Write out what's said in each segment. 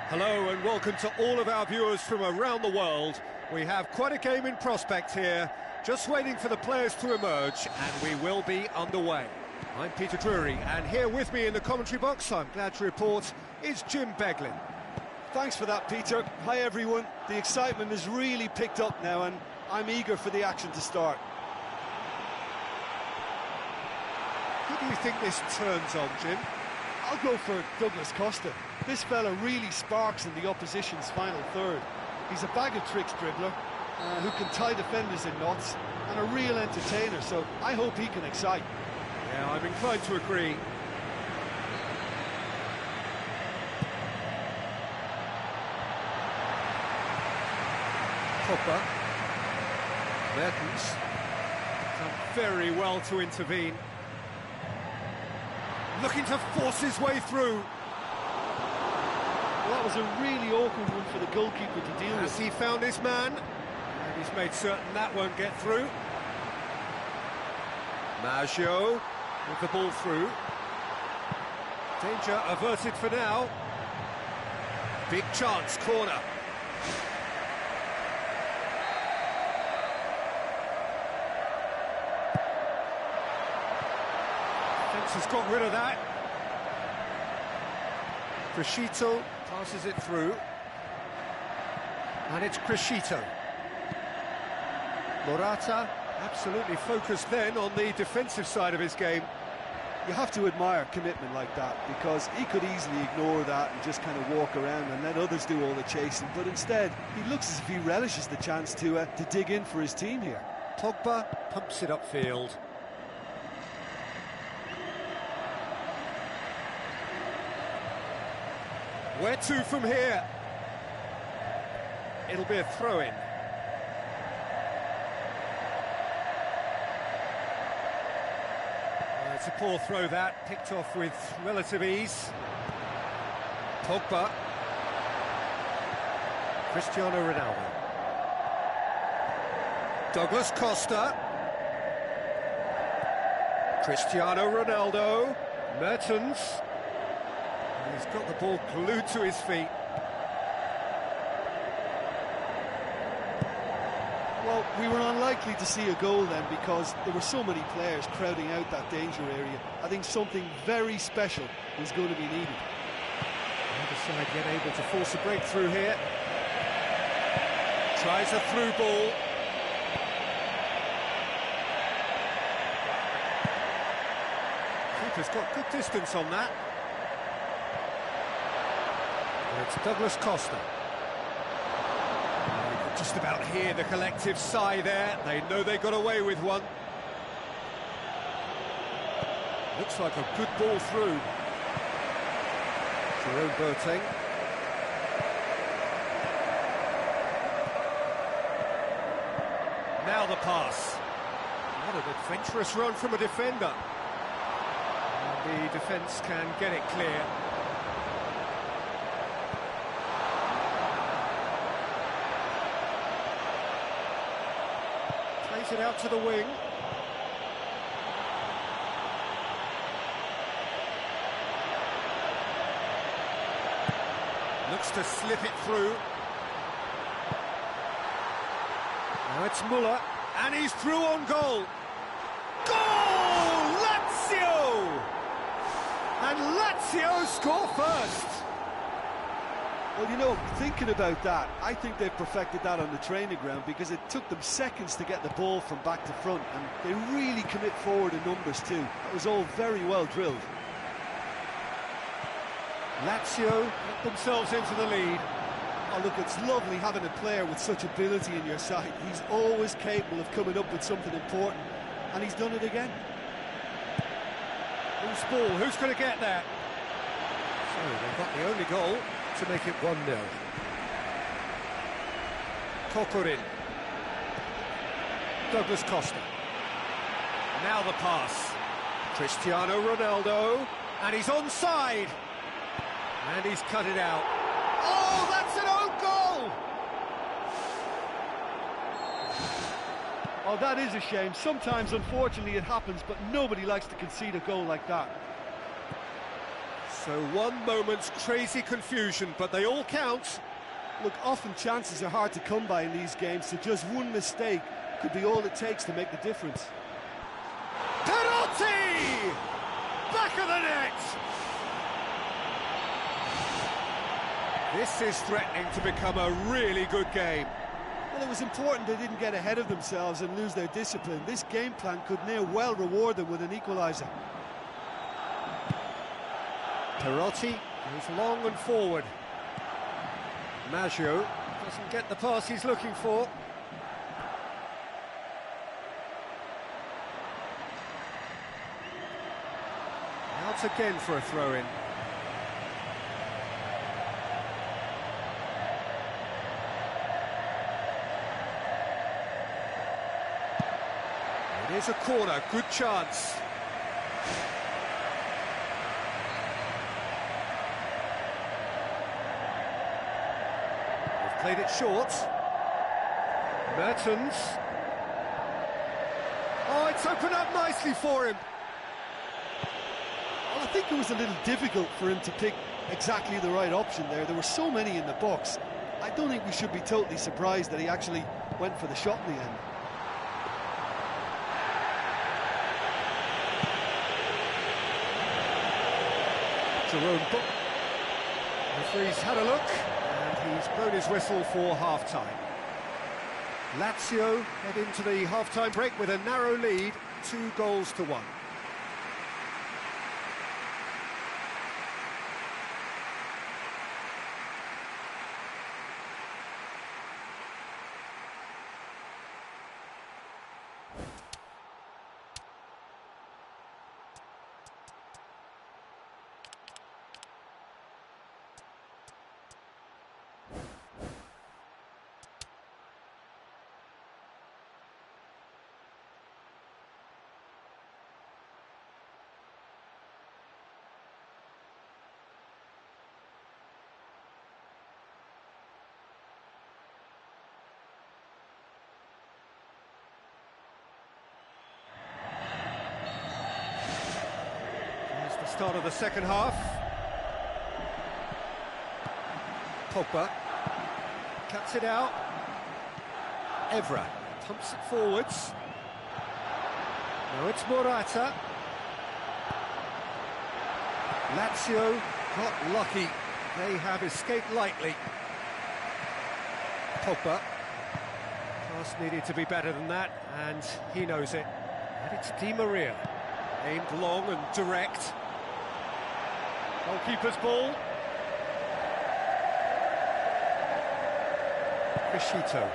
Hello and welcome to all of our viewers from around the world. We have quite a game in prospect here, just waiting for the players to emerge, and we will be underway. I'm Peter Drury, and here with me in the commentary box, I'm glad to report, is Jim Beglin. Thanks for that, Peter. Hi everyone. The excitement has really picked up now, and I'm eager for the action to start. Who do you think this turns on, Jim? I'll go for Douglas Costa. This fella really sparks in the opposition's final third. He's a bag of tricks dribbler, who can tie defenders in knots, and a real entertainer, so I hope he can excite. Yeah, I'm inclined to agree. Pogba. Mertens. Done very well to intervene. Looking to force his way through. Well, that was a really awkward one for the goalkeeper to deal with. Has he found his man? And he's made certain that won't get through. Maggio with the ball through. Danger averted for now. Big chance, corner. Has got rid of that. Crescito passes it through. And it's Crescito. Morata absolutely focused then on the defensive side of his game. You have to admire commitment like that, because he could easily ignore that and just kind of walk around and let others do all the chasing, but instead he looks as if he relishes the chance to dig in for his team here. Pogba pumps it upfield. Where to from here? It'll be a throw-in. It's a poor throw that, picked off with relative ease. Pogba. Cristiano Ronaldo. Douglas Costa. Cristiano Ronaldo. Mertens. He's got the ball glued to his feet. Well, we were unlikely to see a goal then, because there were so many players crowding out that danger area. I think something very special was going to be needed. Either side yet able to force a breakthrough here. Tries a through ball. Keeper's got good distance on that. It's Douglas Costa. You could just about hear the collective sigh there. They know they got away with one. Looks like a good ball through. Jerome Boateng. Now the pass. What an adventurous run from a defender. And the defence can get it clear. Plays it out to the wing. Looks to slip it through. Now it's Muller, and he's through on goal. Goal! Lazio! And Lazio score first. Well, you know, thinking about that, I think they've perfected that on the training ground, because it took them seconds to get the ball from back to front, and they really commit forward in numbers too. It was all very well drilled. Lazio get themselves into the lead. Oh, look, it's lovely having a player with such ability in your side. He's always capable of coming up with something important, and he's done it again. Who's ball? Who's going to get there? So they've got the only goal to make it 1-0. Kokorin. Douglas Costa. Now the pass. Cristiano Ronaldo. And he's onside. And he's cut it out. Oh, that's an own goal! Oh, that is a shame. Sometimes, unfortunately, it happens, but nobody likes to concede a goal like that. So one moment's crazy confusion, but they all count. Look, often chances are hard to come by in these games, so just one mistake could be all it takes to make the difference. Penalty! Back of the net! This is threatening to become a really good game. Well, it was important they didn't get ahead of themselves and lose their discipline. This game plan could now well reward them with an equaliser. Perotti goes long and forward. Maggio doesn't get the pass he's looking for. Out again for a throw-in. It is a corner, good chance. They've played it short. Mertens. Oh, it's opened up nicely for him. Well, I think it was a little difficult for him to pick exactly the right option there. There were so many in the box. I don't think we should be totally surprised that he actually went for the shot in the end. Jerome Book. Referee's had a look, and he's blown his whistle for half-time. Lazio head into the half-time break with a narrow lead, 2-1. Start of the second half. Pogba cuts it out. Evra pumps it forwards. Now it's Morata. Lazio got lucky. They have escaped lightly. Pogba. Pass needed to be better than that, and he knows it. And it's Di Maria. Aimed long and direct. Goalkeeper's ball. Crescito.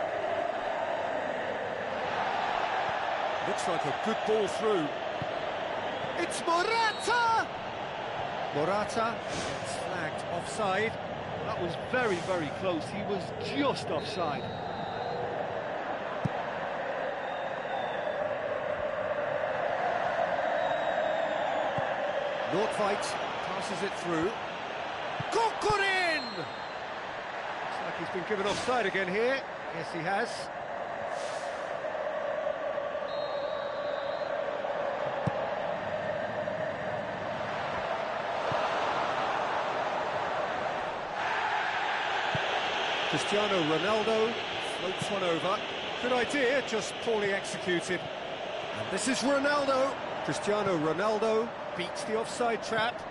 Looks like a good ball through. It's Morata! Morata gets flagged offside. That was very, very close. He was just offside. Nordtveit passes it through. Kokorin! Looks like he's been given offside again here. Yes, he has. Cristiano Ronaldo floats one over. Good idea, just poorly executed. And this is Ronaldo. Cristiano Ronaldo beats the offside trap.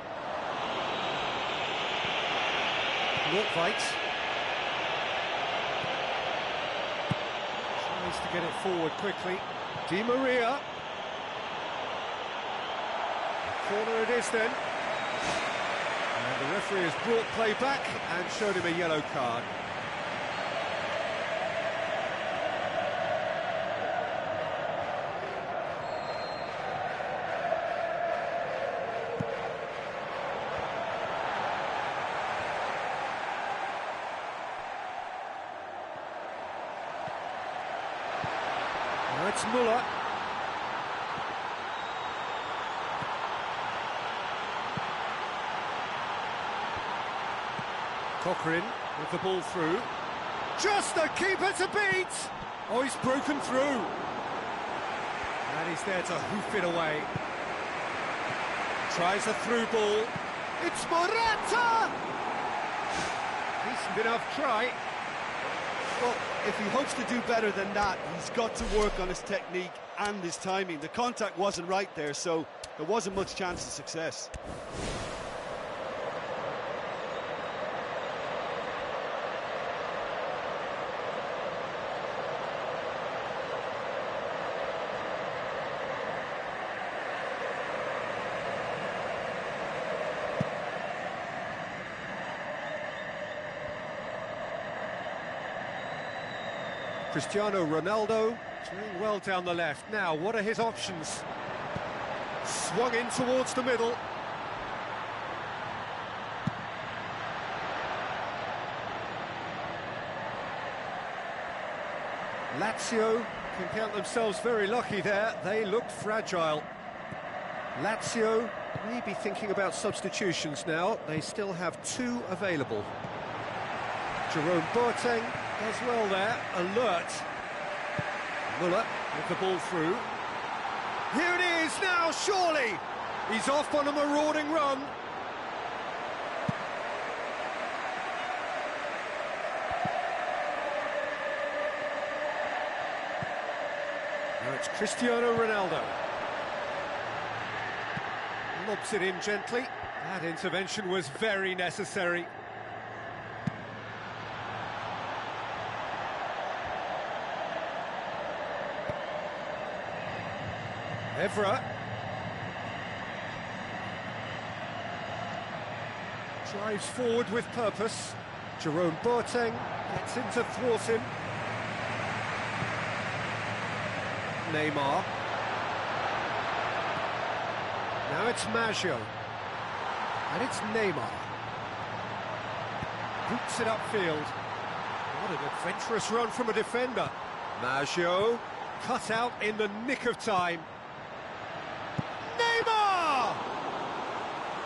Nordtveit tries to get it forward quickly. Di Maria. Corner it is then. And the referee has brought play back and showed him a yellow card. Now it's Muller. Kokorin with the ball through. Just the keeper to beat! Oh, he's broken through. And he's there to hoof it away. Tries a through ball. It's Morata! Decent enough try. Well, if he hopes to do better than that, he's got to work on his technique and his timing. The contact wasn't right there, so there wasn't much chance of success. Cristiano Ronaldo doing well down the left. Now, what are his options? Swung in towards the middle. Lazio can count themselves very lucky there. They looked fragile. Lazio may be thinking about substitutions now. They still have 2 available. Jerome Boateng does well there, alert. Muller with the ball through. Here it is now, surely! He's off on a marauding run. Now it's Cristiano Ronaldo. Lobs it in gently. That intervention was very necessary. Evra drives forward with purpose. Jerome Boateng gets in to thwart him. Neymar. Now it's Maggio. And it's Neymar. Boots it upfield. What an adventurous run from a defender. Maggio cut out in the nick of time. Neymar!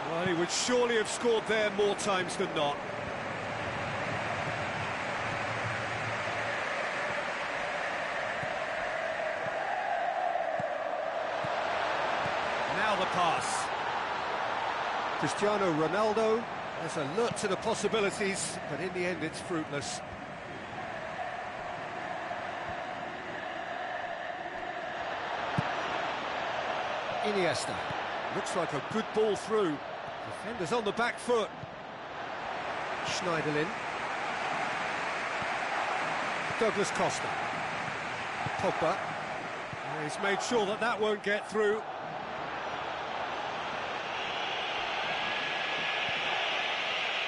Well, he would surely have scored there more times than not. Now the pass. Cristiano Ronaldo is alert to the possibilities, but in the end it's fruitless. Iniesta. Looks like a good ball through. Defenders on the back foot. Schneiderlin. Douglas Costa. Pogba. He's made sure that that won't get through.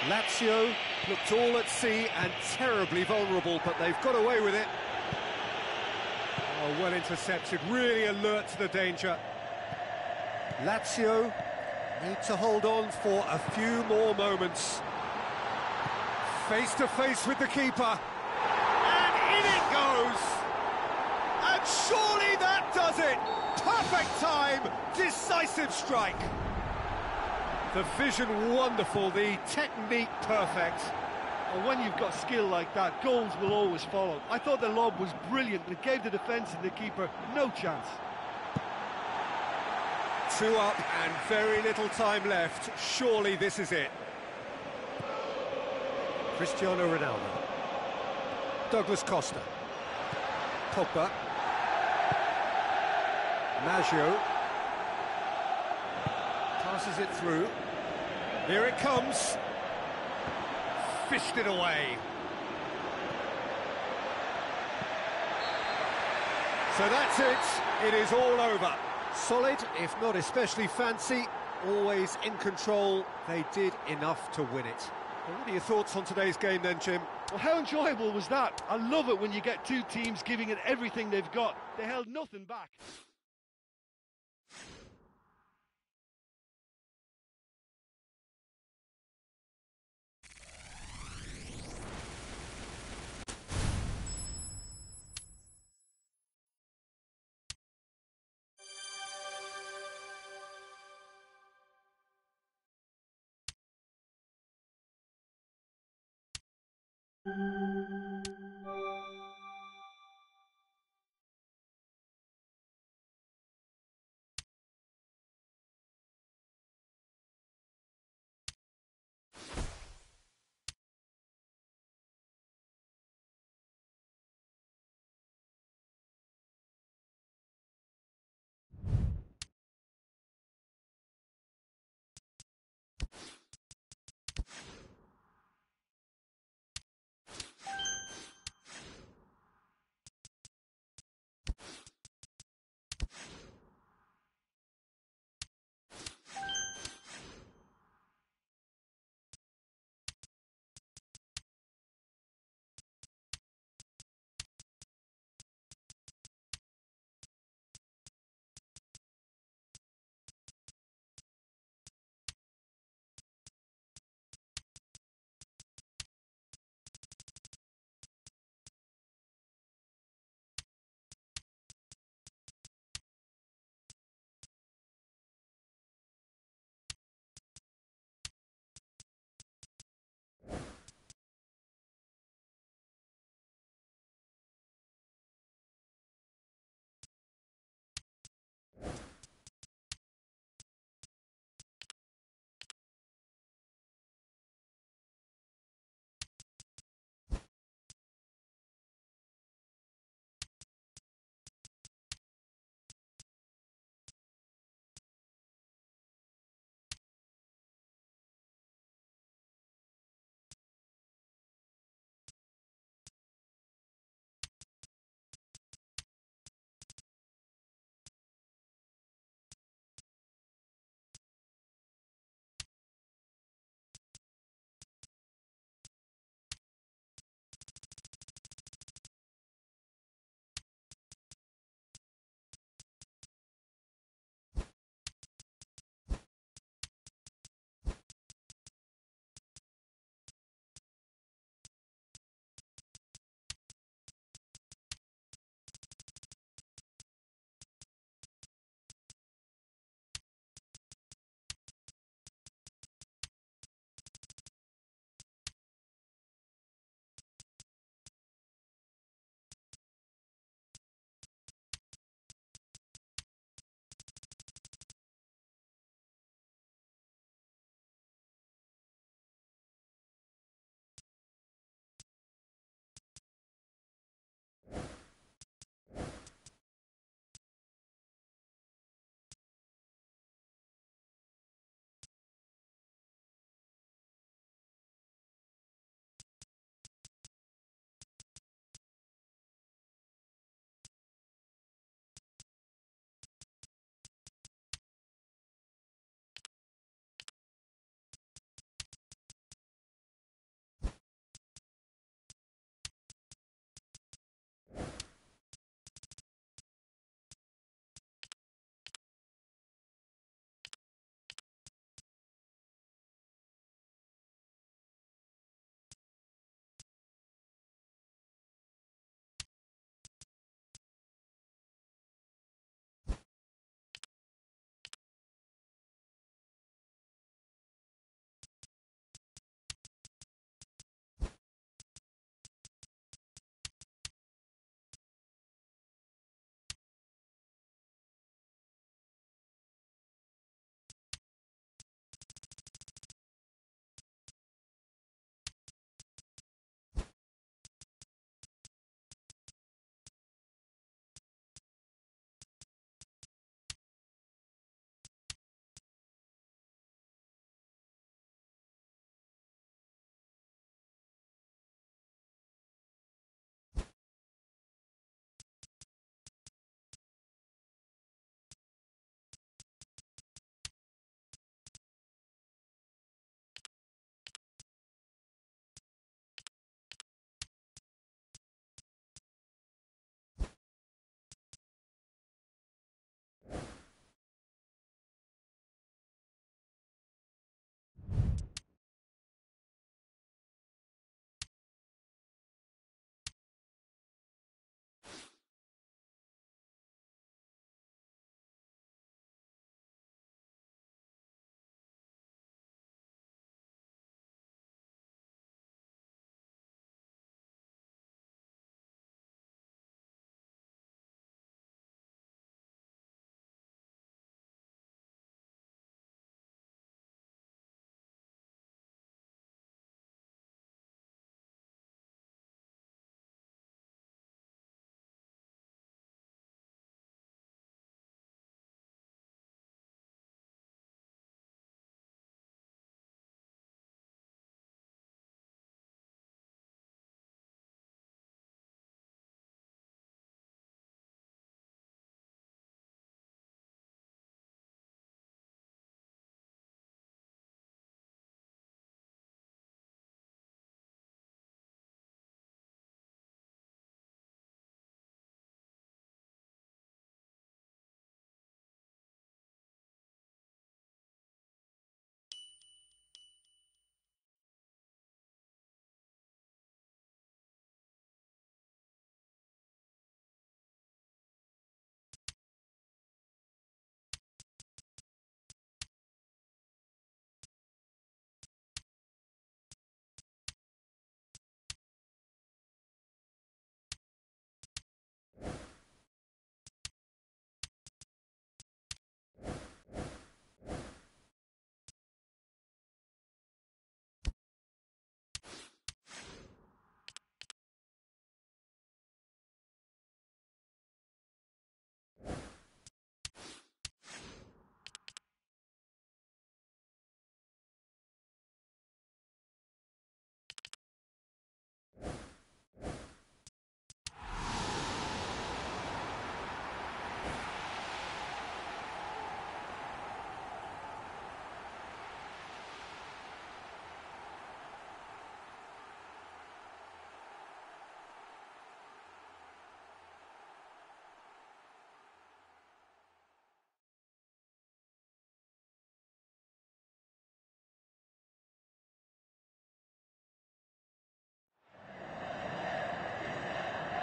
Lazio looked all at sea and terribly vulnerable, but they've got away with it. Oh, well intercepted, really alert to the danger. Lazio need to hold on for a few more moments. Face to face with the keeper. And in it goes! And surely that does it! Perfect time, decisive strike. The vision wonderful, the technique perfect. And when you've got skill like that, goals will always follow. I thought the lob was brilliant. It gave the defence and the keeper no chance. 2 up and very little time left. Surely this is it. Cristiano Ronaldo. Douglas Costa. Pogba. Maggio. Passes it through. Here it comes. Fished it away. So that's it. It is all over. Solid, if not especially fancy, always in control. They did enough to win it. Well, what are your thoughts on today's game then, Jim? Well, how enjoyable was that? I love it when you get 2 teams giving it everything they've got. They held nothing back.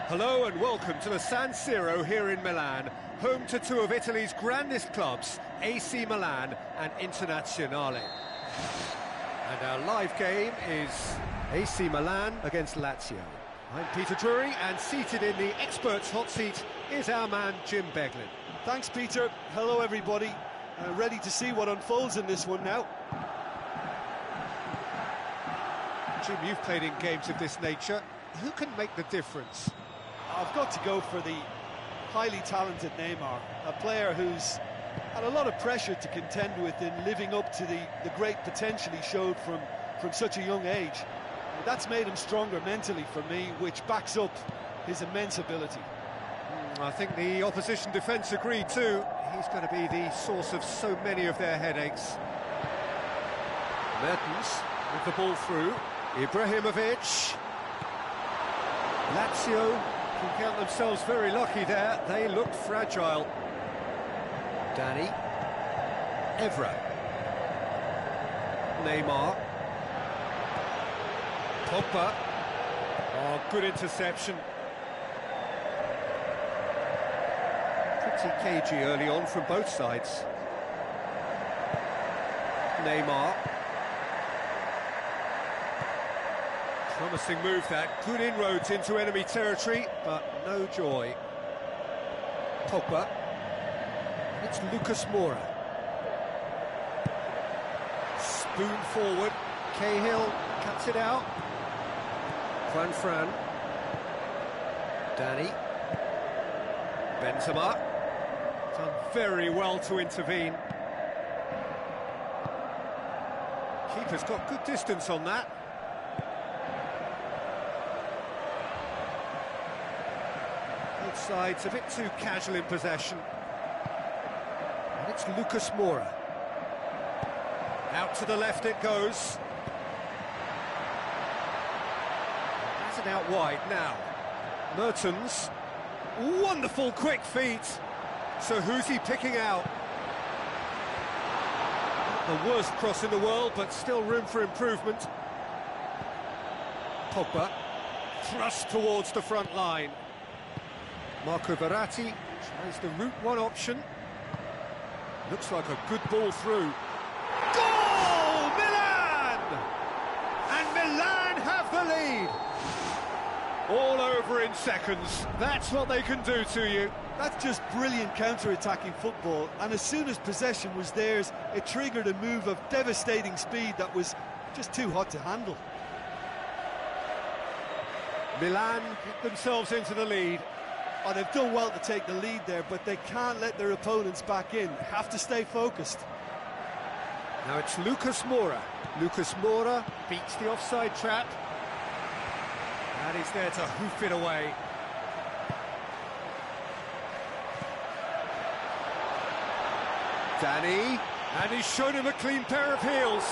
Hello and welcome to the San Siro here in Milan, home to two of Italy's grandest clubs, AC Milan and Internazionale. And our live game is AC Milan against Lazio. I'm Peter Drury, and seated in the experts' hot seat is our man Jim Beglin. Thanks, Peter. Hello, everybody. Ready to see what unfolds in this one now. Jim, you've played in games of this nature. Who can make the difference? I've got to go for the highly talented Neymar, a player who's had a lot of pressure to contend with in living up to the great potential he showed from such a young age. That's made him stronger mentally for me, which backs up his immense ability. I think the opposition defence agreed too. He's going to be the source of so many of their headaches. Mertens with the ball through. Ibrahimovic. Lazio can count themselves very lucky there. They looked fragile. Danny. Evra. Neymar. Pogba. Oh, good interception. Pretty cagey early on from both sides. Neymar. Promising move that, good inroads into enemy territory, but no joy. Pogba. It's Lucas Moura. Spoon forward. Cahill cuts it out. Fran. Danny. Benzema. Done very well to intervene. Keeper's got good distance on that. Both sides a bit too casual in possession. And it's Lucas Moura. Out to the left it goes. Has it out wide now. Mertens. Wonderful quick feet. So who's he picking out? Not the worst cross in the world, but still room for improvement. Pogba. Thrust towards the front line. Marco Verratti tries the route one option. Looks like a good ball through. Goal! Milan! And Milan have the lead. All over in seconds. That's what they can do to you. That's just brilliant counter-attacking football, and as soon as possession was theirs, it triggered a move of devastating speed that was just too hot to handle. Milan get themselves into the lead. Oh, they've done well to take the lead there, but they can't let their opponents back in. Have to stay focused. Now it's Lucas Moura. Lucas Moura beats the offside trap. And he's there to hoof it away. Danny, and he's shown him a clean pair of heels.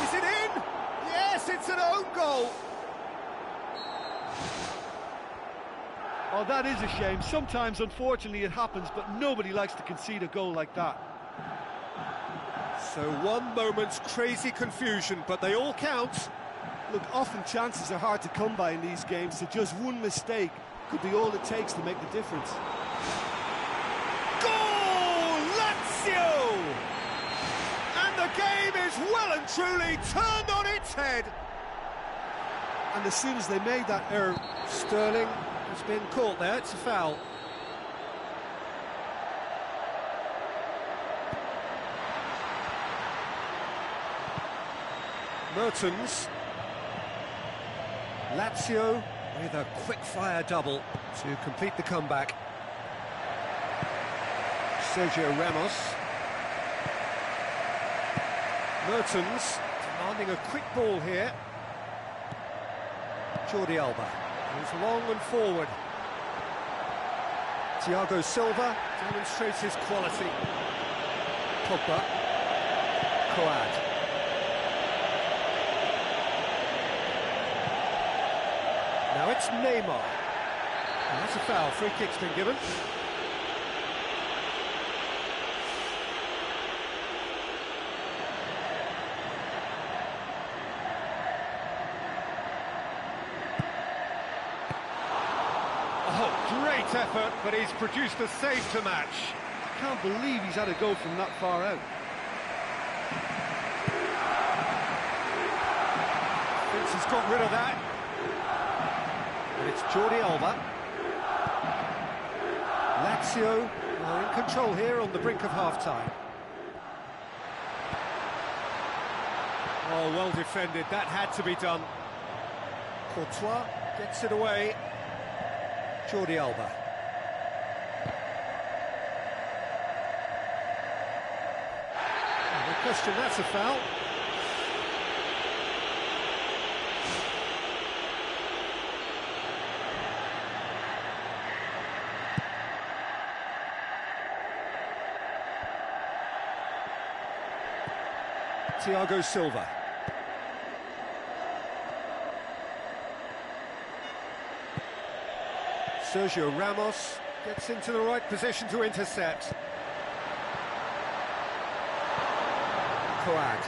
Is it in? Yes, it's an own goal. Oh, that is a shame. Sometimes, unfortunately, it happens, but nobody likes to concede a goal like that. So one moment's crazy confusion, but they all count. Look, often chances are hard to come by in these games, so just one mistake could be all it takes to make the difference. Goal! Lazio! And the game is well and truly turned on its head. And as soon as they made that error... Sterling has been caught there, it's a foul. Mertens. Lazio with a quick-fire double to complete the comeback. Sergio Ramos. Mertens demanding a quick ball here. Jordi Alba moves long and forward. Thiago Silva demonstrates his quality. Pogba. Coad. Now it's Neymar. And that's a foul. Free kick's been given. Oh, great effort, but he's produced a save to match. I can't believe he's had a go from that far out. Thinks he's got rid of that. And it's Jordi Alba. Lazio are in control here on the brink of half-time. Oh, well defended, that had to be done. Courtois gets it away. Jordi Alba. No question, that's a foul. Thiago Silva. Sergio Ramos gets into the right position to intercept. Coad.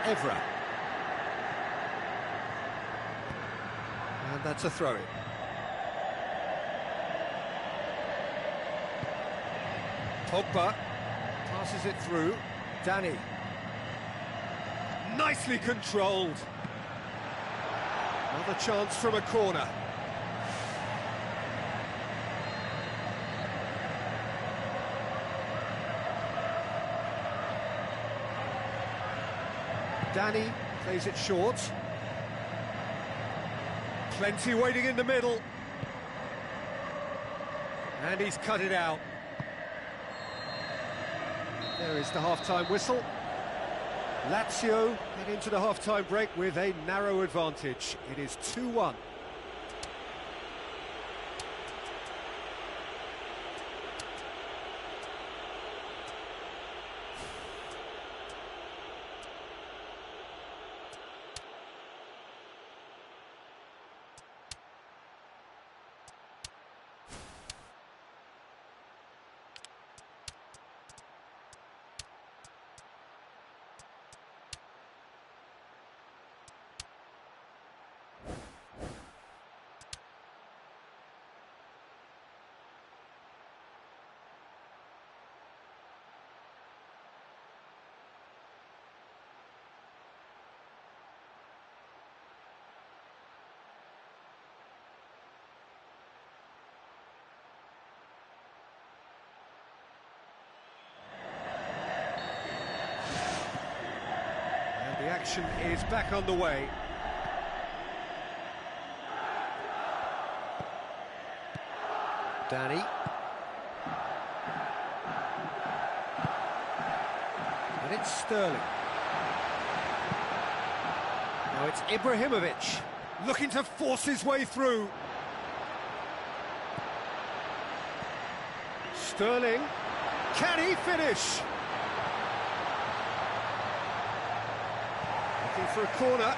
Evra. And that's a throw-in. Pogba passes it through. Danny. Nicely controlled. Another chance from a corner. Danny plays it short. Plenty waiting in the middle. And he's cut it out. There is the half-time whistle. Lazio head into the half-time break with a narrow advantage. It is 2-1. The action is back on the way. Danny. And it's Sterling. Now it's Ibrahimovic, looking to force his way through. Sterling, can he finish? Looking for a corner.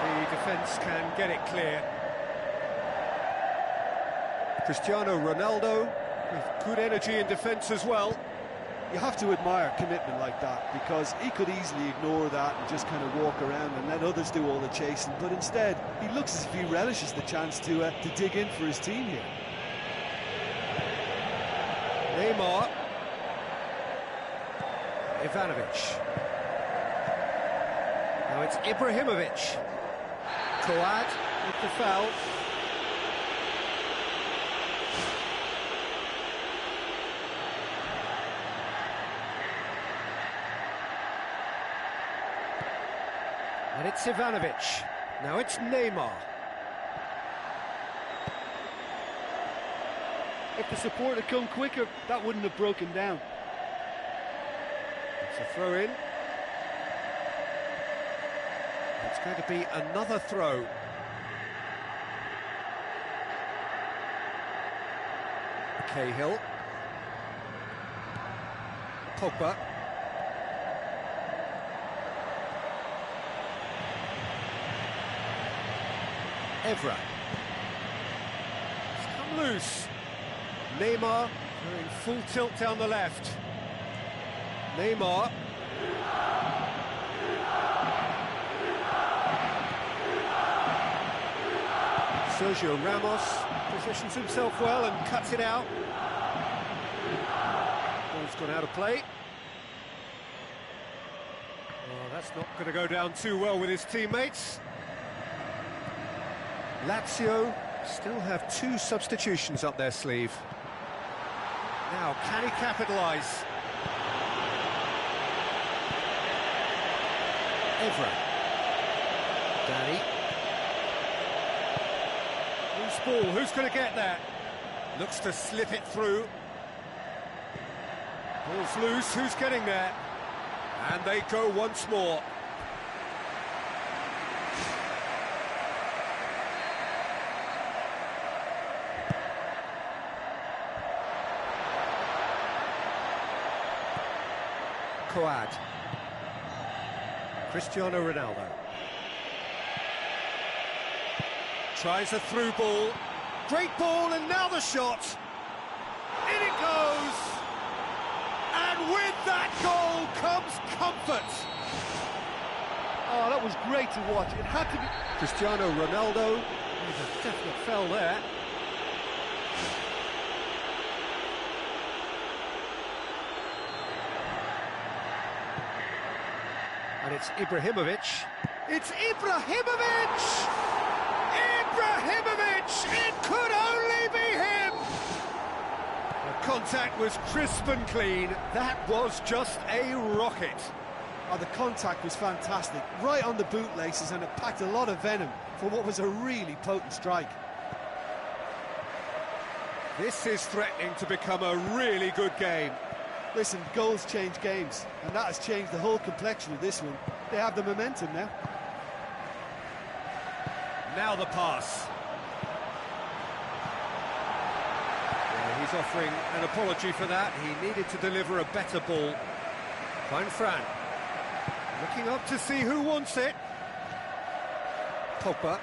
The defence can get it clear. Cristiano Ronaldo with good energy in defence as well. You have to admire commitment like that, because he could easily ignore that and just kind of walk around and let others do all the chasing, but instead he looks as if he relishes the chance to dig in for his team here. Neymar. Ivanovic. Now it's Ibrahimovic. Coad with the foul. And it's Ivanovic. Now it's Neymar. If the support had come quicker, that wouldn't have broken down. It's a throw-in. It's going to be another throw. Cahill. Pogba. Evra. It's come loose. Neymar going full tilt down the left. Neymar. Sergio Ramos positions himself well and cuts it out. Ball's gone out of play. Oh, that's not going to go down too well with his teammates. Lazio still have 2 substitutions up their sleeve. Now, can he capitalise? Evra. Danny. Loose ball, who's going to get that? Looks to slip it through. Ball's loose, who's getting there? And they go once more. Coad. Cristiano Ronaldo. Tries a through ball. Great ball, and now the shot. In it goes. And with that goal comes comfort. Oh, that was great to watch. It had to be... Cristiano Ronaldo. There's a definite foul there. And it's Ibrahimovic. It's Ibrahimovic! Ibrahimovic! It could only be him! The contact was crisp and clean. That was just a rocket. Oh, the contact was fantastic. Right on the bootlaces, and it packed a lot of venom for what was a really potent strike. This is threatening to become a really good game. Listen, goals change games, and that has changed the whole complexion of this one. They have the momentum now. Now the pass. Yeah, he's offering an apology for that. He needed to deliver a better ball. Fine Fran. Looking up to see who wants it. Pogba.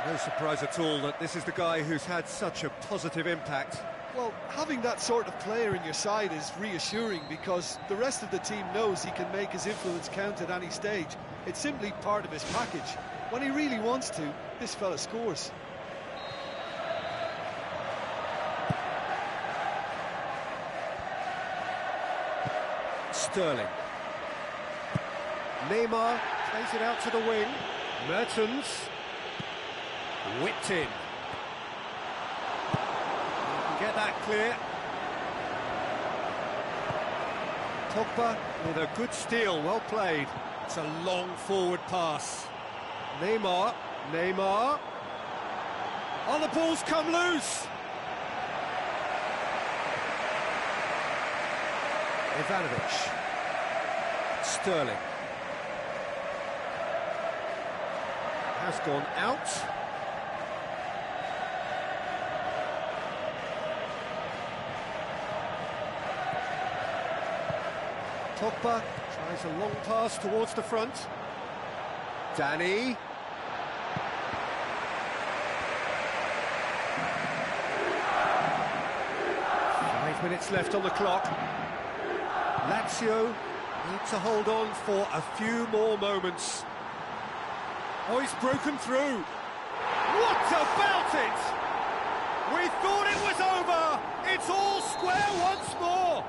No surprise at all that this is the guy who's had such a positive impact. Well, having that sort of player in your side is reassuring, because the rest of the team knows he can make his influence count at any stage. It's simply part of his package. When he really wants to, this fella scores. Sterling. Neymar plays it out to the wing. Mertens. Whipped in. Get that clear. Pogba with a good steal, well played. It's a long forward pass. Neymar. Oh, the ball's come loose. Ivanovic. Sterling. Has gone out. Pogba tries a long pass towards the front. Danny. Five minutes left on the clock. Lazio need to hold on for a few more moments. Oh, he's broken through. What about it? We thought it was over. It's all square once more.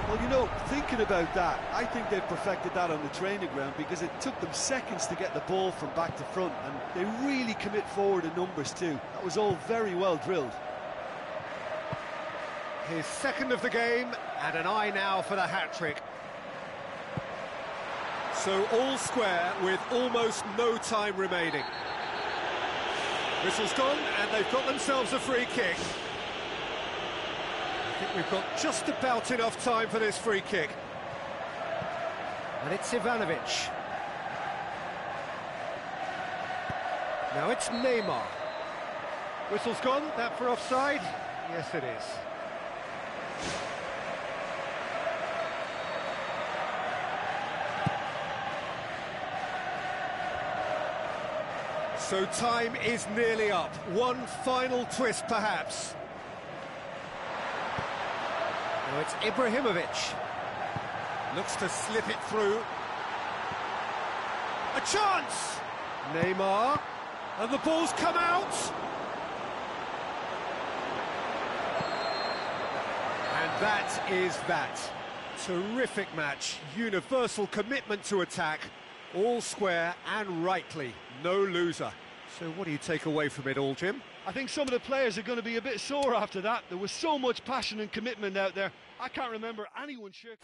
Well, you know, thinking about that, I think they've perfected that on the training ground, because it took them seconds to get the ball from back to front, and they really commit forward in numbers too. That was all very well drilled. His second of the game, and an eye now for the hat-trick. So all square with almost no time remaining. Whistle's gone, and they've got themselves a free kick. I think we've got just about enough time for this free kick. And it's Ivanovic. Now it's Neymar. Whistle's gone, that for offside? Yes, it is. So time is nearly up. One final twist, perhaps. Now it's Ibrahimovic. Looks to slip it through. A chance! Neymar. And the ball's come out. And that is that. Terrific match. Universal commitment to attack. All square and rightly. No loser. So what do you take away from it all, Jim? I think some of the players are going to be a bit sore after that. There was so much passion and commitment out there. I can't remember anyone shirking.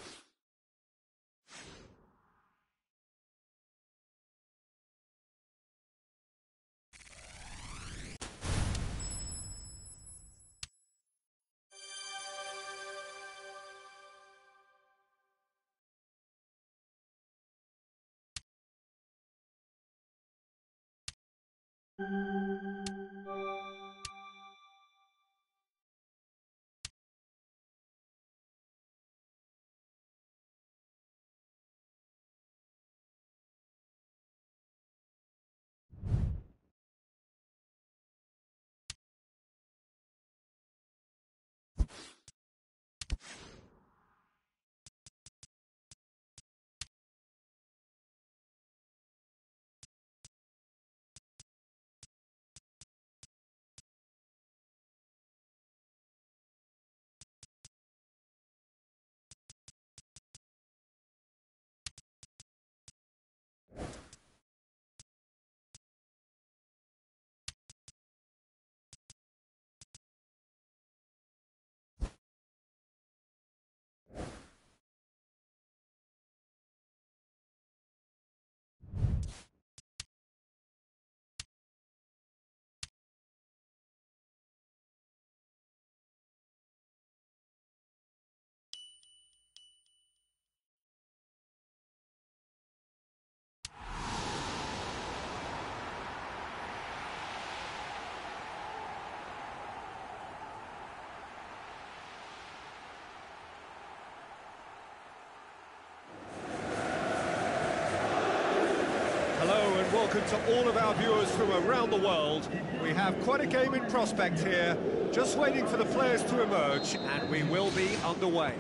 Welcome to all of our viewers from around the world. We have quite a game in prospect here, just waiting for the players to emerge, and we will be underway.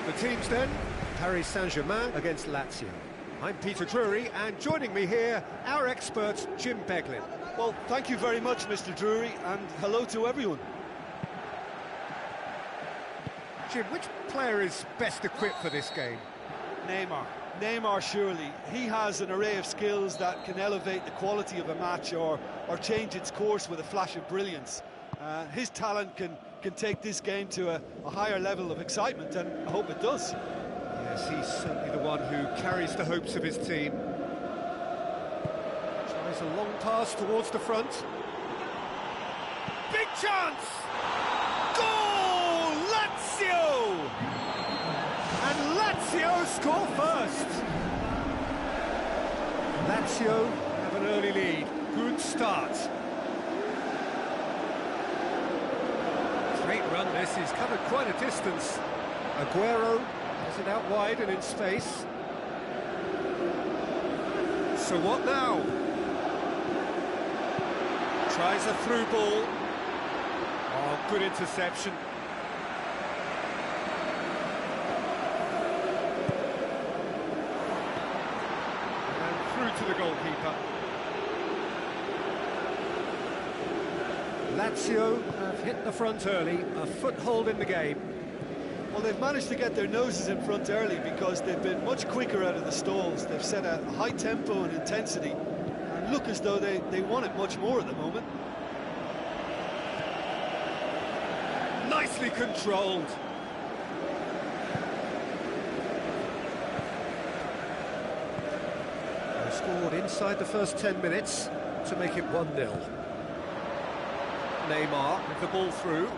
The teams then, Paris Saint-Germain against Lazio. I'm Peter Drury, and joining me here, our expert, Jim Beglin. Well, thank you very much, Mr. Drury, and hello to everyone. Jim, which player is best equipped for this game? Neymar. Neymar, surely. He has an array of skills that can elevate the quality of a match or change its course with a flash of brilliance. His talent can take this game to a higher level of excitement, and I hope it does. Yes, he's certainly the one who carries the hopes of his team. Tries a long pass towards the front. Big chance! Goal! Lazio! And Lazio score first. Lazio have an early lead. Good start. Great run this. He's covered quite a distance. Aguero has it out wide and in space. So what now? Tries a through ball. Oh, good interception. To the goalkeeper. Lazio have hit the front early, a foothold in the game. Well, they've managed to get their noses in front early because they've been much quicker out of the stalls. They've set a high tempo and intensity and look as though they want it much more at the moment. Nicely controlled. Scored inside the first 10 minutes to make it 1-0. Neymar with the ball through.